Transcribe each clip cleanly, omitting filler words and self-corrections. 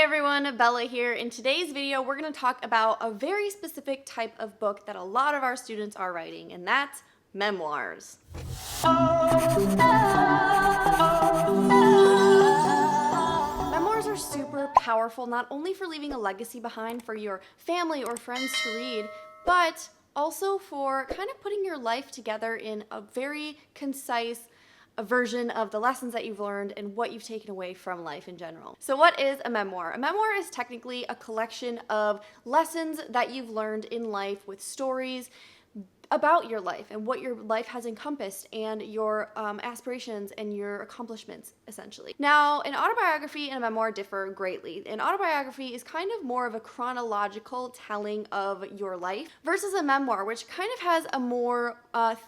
everyone, Bella here. In today's video, we're going to talk about a very specific type of book that a lot of our students are writing, and that's memoirs. Memoirs are super powerful, not only for leaving a legacy behind for your family or friends to read, but also for kind of putting your life together in a very concise version of the lessons that you've learned and what you've taken away from life in general. So what is a memoir? A memoir is technically a collection of lessons that you've learned in life with stories about your life and what your life has encompassed and your aspirations and your accomplishments, essentially. Now, an autobiography and a memoir differ greatly. An autobiography is kind of more of a chronological telling of your life versus a memoir, which kind of has a more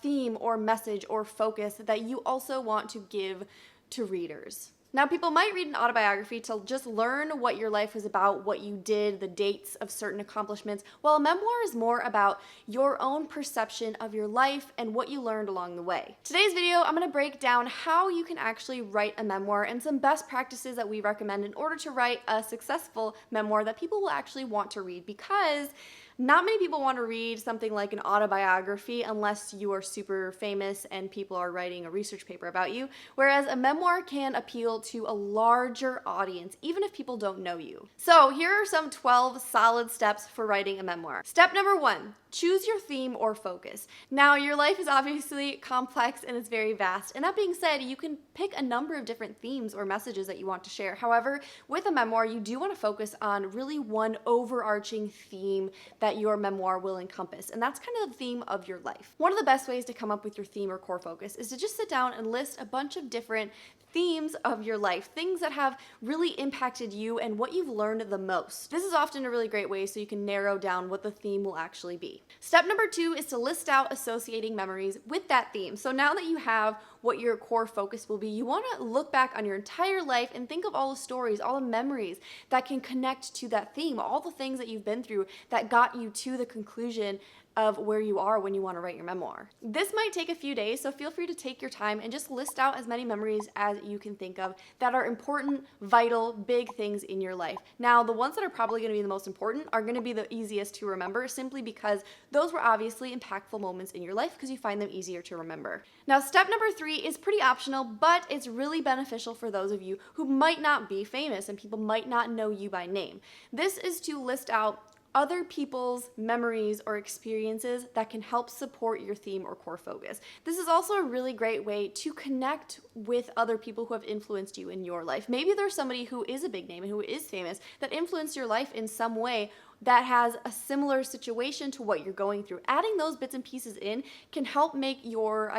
theme or message or focus that you also want to give to readers. Now, people might read an autobiography to just learn what your life was about, what you did, the dates of certain accomplishments, while a memoir is more about your own perception of your life and what you learned along the way. Today's video, I'm going to break down how you can actually write a memoir and some best practices that we recommend in order to write a successful memoir that people will actually want to read, because not many people want to read something like an autobiography unless you are super famous and people are writing a research paper about you, whereas a memoir can appeal to a larger audience, even if people don't know you. So here are some 12 solid steps for writing a memoir. Step number 1, choose your theme or focus. Now, your life is obviously complex and it's very vast, and that being said, you can pick a number of different themes or messages that you want to share. However, with a memoir, you do want to focus on really one overarching theme that your memoir will encompass, and that's kind of the theme of your life. One of the best ways to come up with your theme or core focus is to just sit down and list a bunch of different themes of your life, things that have really impacted you and what you've learned the most. This is often a really great way so you can narrow down what the theme will actually be. Step number 2 is to list out associating memories with that theme. So now that you have what your core focus will be, you want to look back on your entire life and think of all the stories, all the memories that can connect to that theme, all the things that you've been through that got you to the conclusion of where you are when you want to write your memoir. This might take a few days, so feel free to take your time and just list out as many memories as you can think of that are important, vital, big things in your life. Now, the ones that are probably going to be the most important are going to be the easiest to remember, simply because those were obviously impactful moments in your life because you find them easier to remember. Now, step number 3 is pretty optional, but it's really beneficial for those of you who might not be famous and people might not know you by name. This is to list out other people's memories or experiences that can help support your theme or core focus. This is also a really great way to connect with other people who have influenced you in your life. Maybe there's somebody who is a big name and who is famous that influenced your life in some way that has a similar situation to what you're going through. Adding those bits and pieces in can help make your,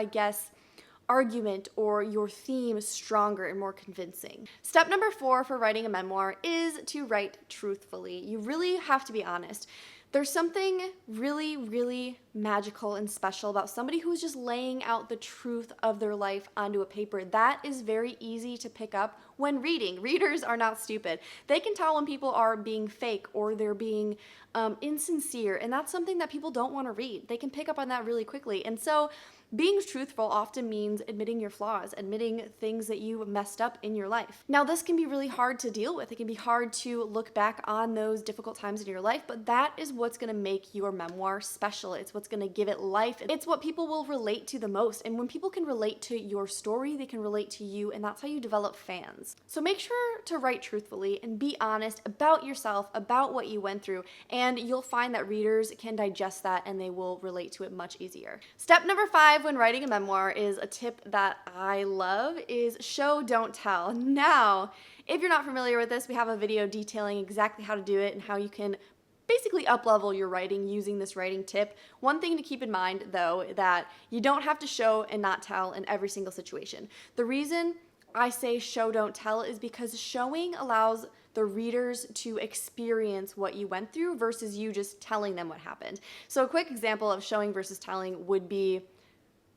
argument or your theme stronger and more convincing. Step number 4 for writing a memoir is to write truthfully. You really have to be honest. There's something really, really magical and special about somebody who's just laying out the truth of their life onto a paper. That is very easy to pick up when reading. Readers are not stupid. They can tell when people are being fake or they're being insincere, and that's something that people don't want to read. They can pick up on that really quickly. And so being truthful often means admitting your flaws, admitting things that you messed up in your life. Now, this can be really hard to deal with. It can be hard to look back on those difficult times in your life, but that is what's going to make your memoir special. It's what's going to give it life. It's what people will relate to the most. And when people can relate to your story, they can relate to you, and that's how you develop fans. So make sure to write truthfully and be honest about yourself, about what you went through, and you'll find that readers can digest that and they will relate to it much easier. Step number 5 when writing a memoir is a tip that I love, is show, don't tell. Now, if you're not familiar with this, we have a video detailing exactly how to do it and how you can basically up-level your writing using this writing tip. One thing to keep in mind, though, that you don't have to show and not tell in every single situation. The reason I say show, don't tell is because showing allows the readers to experience what you went through versus you just telling them what happened. So a quick example of showing versus telling would be,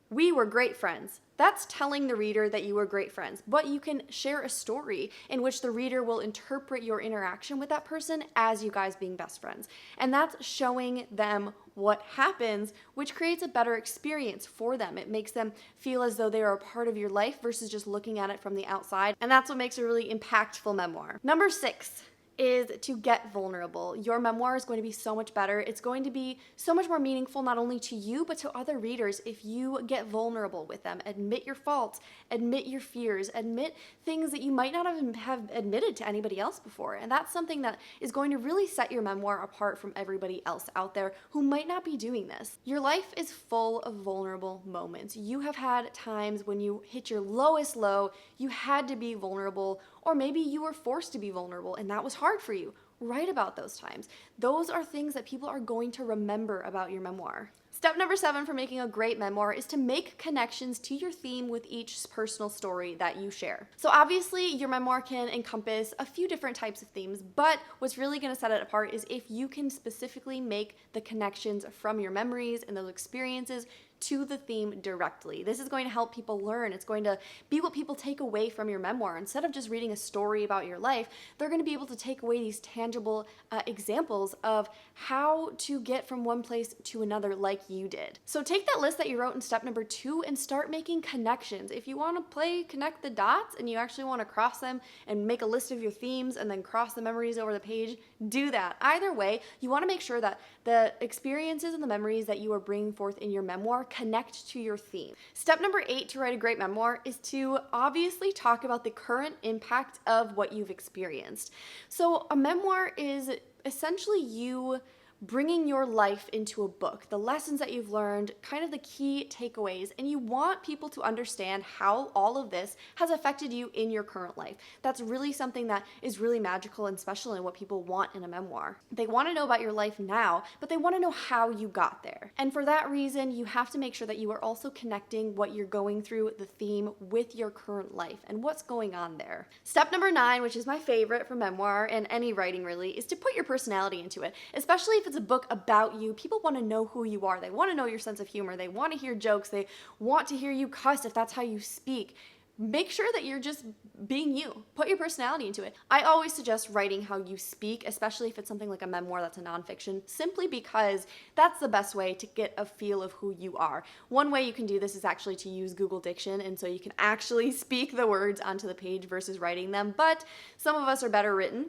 we were great friends. That's telling the reader that you were great friends, but you can share a story in which the reader will interpret your interaction with that person as you guys being best friends. And that's showing them what happens, which creates a better experience for them. It makes them feel as though they are a part of your life versus just looking at it from the outside. And that's what makes a really impactful memoir. Number 6. is to get vulnerable. Your memoir is going to be so much better. It's going to be so much more meaningful, not only to you, but to other readers if you get vulnerable with them. Admit your faults, admit your fears, admit things that you might not have admitted to anybody else before. And that's something that is going to really set your memoir apart from everybody else out there who might not be doing this. Your life is full of vulnerable moments. You have had times when you hit your lowest low, you had to be vulnerable, or maybe you were forced to be vulnerable and that was hard for you. Write about those times. Those are things that people are going to remember about your memoir. Step number 7 for making a great memoir is to make connections to your theme with each personal story that you share. So obviously your memoir can encompass a few different types of themes, but what's really going to set it apart is if you can specifically make the connections from your memories and those experiences to the theme directly. This is going to help people learn. It's going to be what people take away from your memoir. Instead of just reading a story about your life, they're going to be able to take away these tangible examples of how to get from one place to another like you did. So take that list that you wrote in step number 2 and start making connections. If you want to play connect the dots and you actually want to cross them and make a list of your themes and then cross the memories over the page, do that. Either way, you want to make sure that the experiences and the memories that you are bringing forth in your memoir connect to your theme. Step number 8 to write a great memoir is to obviously talk about the current impact of what you've experienced. So a memoir is essentially you bringing your life into a book, the lessons that you've learned, kind of the key takeaways, and you want people to understand how all of this has affected you in your current life. That's really something that is really magical and special in what people want in a memoir. They want to know about your life now, but they want to know how you got there. And for that reason, you have to make sure that you are also connecting what you're going through, the theme, with your current life and what's going on there. Step number 9, which is my favorite for memoir and any writing really, is to put your personality into it, especially if it's a book about you. People want to know who you are. They want to know your sense of humor. They want to hear jokes. They want to hear you cuss if that's how you speak. Make sure that you're just being you. Put your personality into it. I always suggest writing how you speak, especially if it's something like a memoir that's a nonfiction, simply because that's the best way to get a feel of who you are. One way you can do this is actually to use Google Diction, and so you can actually speak the words onto the page versus writing them, but some of us are better written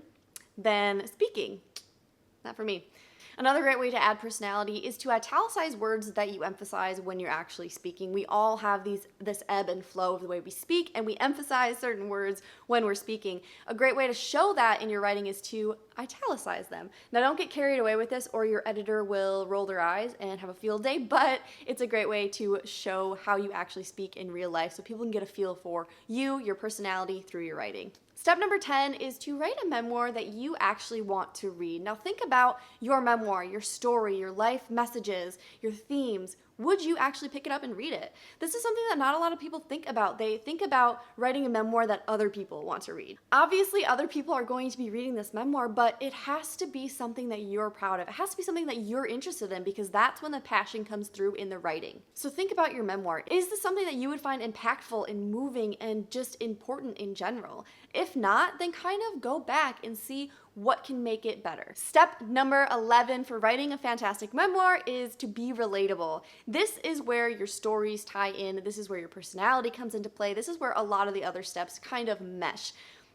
than speaking. Not for me. Another great way to add personality is to italicize words that you emphasize when you're actually speaking. We all have this ebb and flow of the way we speak, and we emphasize certain words when we're speaking. A great way to show that in your writing is to italicize them. Now, don't get carried away with this or your editor will roll their eyes and have a field day, but it's a great way to show how you actually speak in real life so people can get a feel for you, your personality through your writing. Step number 10 is to write a memoir that you actually want to read. Now think about your memoir, your story, your life messages, your themes. Would you actually pick it up and read it? This is something that not a lot of people think about. They think about writing a memoir that other people want to read. Obviously, other people are going to be reading this memoir, but it has to be something that you're proud of. It has to be something that you're interested in because that's when the passion comes through in the writing. So think about your memoir. Is this something that you would find impactful and moving and just important in general? If not, then kind of go back and see what can make it better. Step number 11 for writing a fantastic memoir is to be relatable. This is where your stories tie in. This is where your personality comes into play. This is where a lot of the other steps kind of mesh.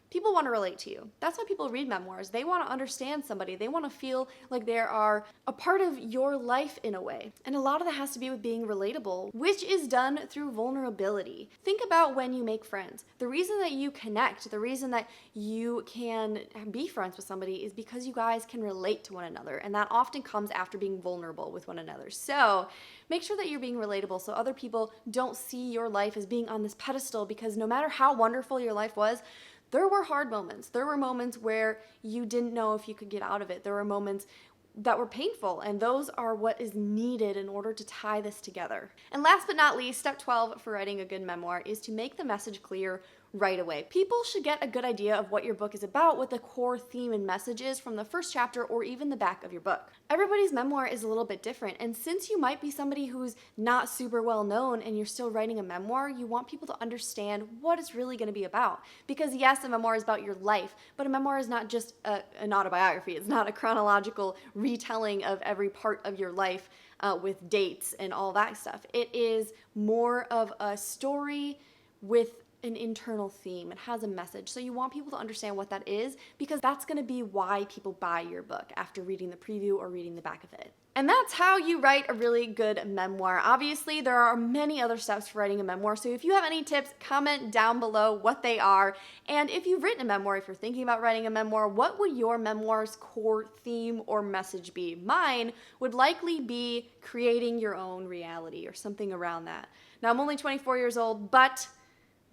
People want to relate to you. That's why people read memoirs. They want to understand somebody. They want to feel like they are a part of your life in a way. And a lot of that has to be with being relatable, which is done through vulnerability. Think about when you make friends. The reason that you connect, the reason that you can be friends with somebody is because you guys can relate to one another. And that often comes after being vulnerable with one another. So make sure that you're being relatable so other people don't see your life as being on this pedestal, because no matter how wonderful your life was, there were hard moments. There were moments where you didn't know if you could get out of it. There were moments that were painful, and those are what is needed in order to tie this together. And last but not least, step 12 for writing a good memoir is to make the message clear right away. People should get a good idea of what your book is about, what the core theme and message is from the first chapter or even the back of your book. Everybody's memoir is a little bit different, and since you might be somebody who's not super well known and you're still writing a memoir, you want people to understand what it's really going to be about. Because yes, a memoir is about your life, but a memoir is not just an autobiography. It's not a chronological retelling of every part of your life with dates and all that stuff. It is more of a story with an internal theme. It has a message. So you want people to understand what that is, because that's going to be why people buy your book after reading the preview or reading the back of it. And that's how you write a really good memoir. Obviously, there are many other steps for writing a memoir, so if you have any tips, comment down below what they are. And if you've written a memoir, if you're thinking about writing a memoir, what would your memoir's core theme or message be? Mine would likely be creating your own reality or something around that. Now, I'm only 24 years old, but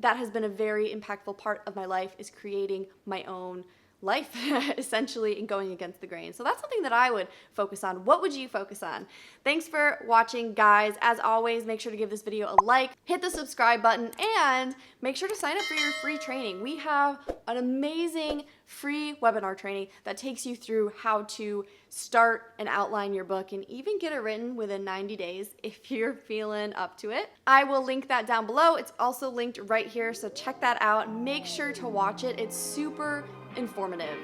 that has been a very impactful part of my life, is creating my own life, essentially, and going against the grain. So that's something that I would focus on. What would you focus on? Thanks for watching, guys. As always, make sure to give this video a like, hit the subscribe button, and make sure to sign up for your free training. We have an amazing free webinar training that takes you through how to start and outline your book and even get it written within 90 days if you're feeling up to it. I will link that down below. It's also linked right here, so check that out. Make sure to watch it. It's super informative.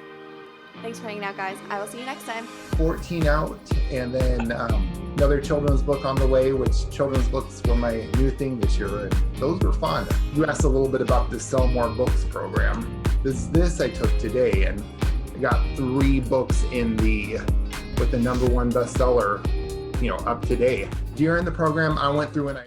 Thanks for hanging out, guys. I will see you next time. 14 out, and then another children's book on the way, which children's books were my new thing this year, and those were fun. You asked a little bit about the Sell More Books program. This I took today, and I got 3 books with the #1 bestseller, up today. During the program, I went through and